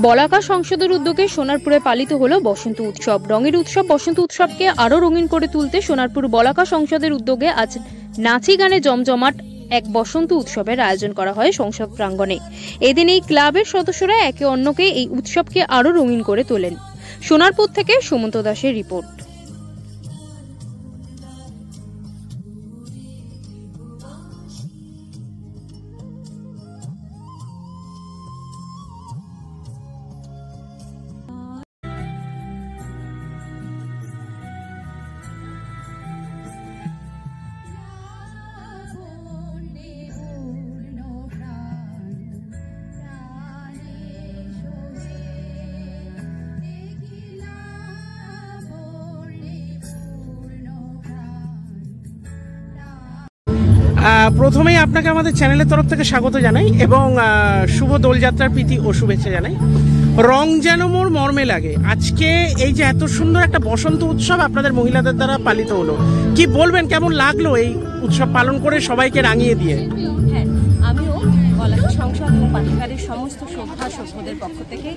বলাকা সংসদের উদ্যোগে সোনারপুরে পালিত হলো বসন্ত উৎসব। রঙের উৎসব বসন্ত উৎসবকে আরো রঙিন করে তুলতে সোনারপুর বলাকা সংসদের উদ্যোগে আজ নাচি গানে জমজমাট এক বসন্ত উৎসবের আয়োজন করা হয় সংসদ প্রাঙ্গণে। এদিন এই ক্লাবের সদস্যরা একে অন্যকে এই উৎসবকে আরো রঙিন করে তোলেন। সোনারপুর থেকে সুমন্ত দাসের রিপোর্ট। প্রথমেই আপনাকে আমাদের চ্যানেলের তরফ থেকে স্বাগত জানাই এবং শুভ দোলযাত্রার প্রীতি ও শুভেচ্ছা জানাই। রং যেন মোর মর্মে লাগে। আজকে এই যে এত সুন্দর একটা বসন্ত উৎসব আপনাদের মহিলাদের দ্বারা পালিত হলো, কি বলবেন, কেমন লাগলো এই উৎসব পালন করে সবাইকে রাঙিয়ে দিয়ে? হ্যাঁ, আমিও বলাকা সংসদ এবং পাঠাগারের সমস্ত সভ্যদের পক্ষ থেকে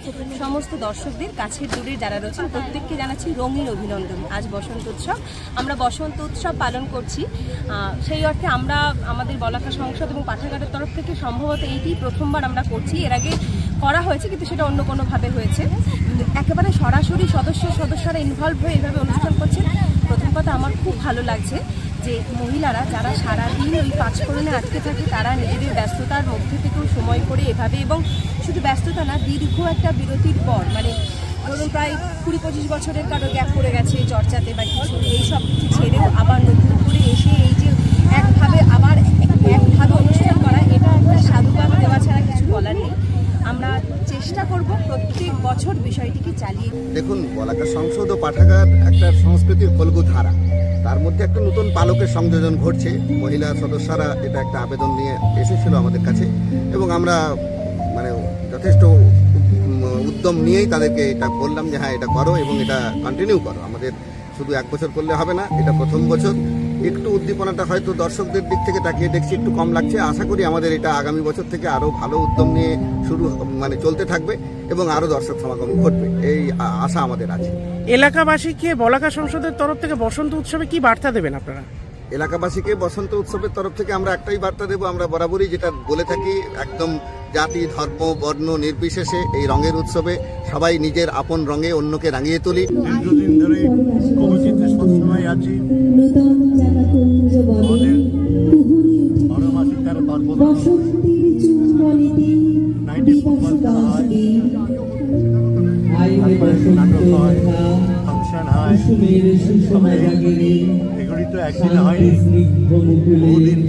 সমস্ত দর্শকদের কাছের দূরের যারা রয়েছেন প্রত্যেককে জানাচ্ছি রঙিন অভিনন্দন। আজ বসন্ত উৎসব, আমরা বসন্ত উৎসব পালন করছি। সেই অর্থে আমরা আমাদের বলাকা সংসদ এবং পাঠাগারের তরফ থেকে সম্ভবত এইটি প্রথমবার আমরা করছি। এর আগে করা হয়েছে কিন্তু সেটা অন্য কোনোভাবে হয়েছে। একেবারে সরাসরি সদস্যরা ইনভলভ হয়ে এইভাবে অনুষ্ঠান করছে। প্রথম কথা আমার খুব ভালো লাগছে যে মহিলারা যারা সারাদিন ওই পাঁচফোড়নে আটকে থাকে তারা নিজেদের ব্যস্ততার মধ্যে থেকেও সময় করে এভাবে, এবং শুধু ব্যস্ততা না, দীর্ঘ একটা বিরতির পর, মানে ধরুন প্রায় 20-25 বছরের কারো গ্যাপ পড়ে গেছে চর্চাতে বা কিছু, এইসব কিছু ছেড়েও আবার নতুন করে এসে এই যে একভাবে অনুষ্ঠান করা, এটা একটা সাধুবাদ দেওয়া ছাড়া কিছু বলার নেই। আমরা চেষ্টা করব প্রত্যেক বছর বিষয়টিকে চালিয়ে। দেখুন, বলাকা সংসদ ও পাঠাগার একটা সংস্কৃতির ফলগু ধারা, তার মধ্যে একটা নতুন পালকের সংযোজন ঘটছে। মহিলা সদস্যরা এটা একটা আবেদন নিয়ে এসেছিল আমাদের কাছে এবং আমরা মানে যথেষ্ট উদ্যম নিয়েই তাদেরকে এটা বললাম যে হ্যাঁ এটা করো এবং এটা কন্টিনিউ করো। আমাদের শুধু 1 বছর করলে হবে না, এটা প্রথম বছর। একটু উদ্দীপনাটা হয়তো দর্শকদের দিক থেকে তাকিয়ে দেখছি একটু কম লাগছে। আশা করি আমাদের এটা আগামী বছর থেকে আরো ভালো উদ্যম নিয়ে চলতে থাকবে এবং আরো দর্শক সমাগম ঘটবে, এই আশা আমাদের আছে। এলাকাবাসীকে বলাকা সংসদের তরফ থেকে বসন্ত উৎসবে কি বার্তা দেবেন আপনারা? এলাকাবাসীকে বসন্ত উৎসবের তরফ থেকে আমরা একটাই বার্তা দেবো, আমরা বরাবরই যেটা বলে থাকি, একদম জাতি ধর্ম বর্ণ নির্বিশেষে এই রঙের উৎসবে সবাই নিজের আপন রঙে অন্যকে রাঙিয়ে তুলি। দীর্ঘদিন ধরে কমিটিতে সবসময় আছি। বারোমাসিক তার পার্বণ নাইটে ফুটবল খেলা হয়, নাটক হয়, ফাংশন হয়, এগুলি তো একদিন হয়নি, বহুদিন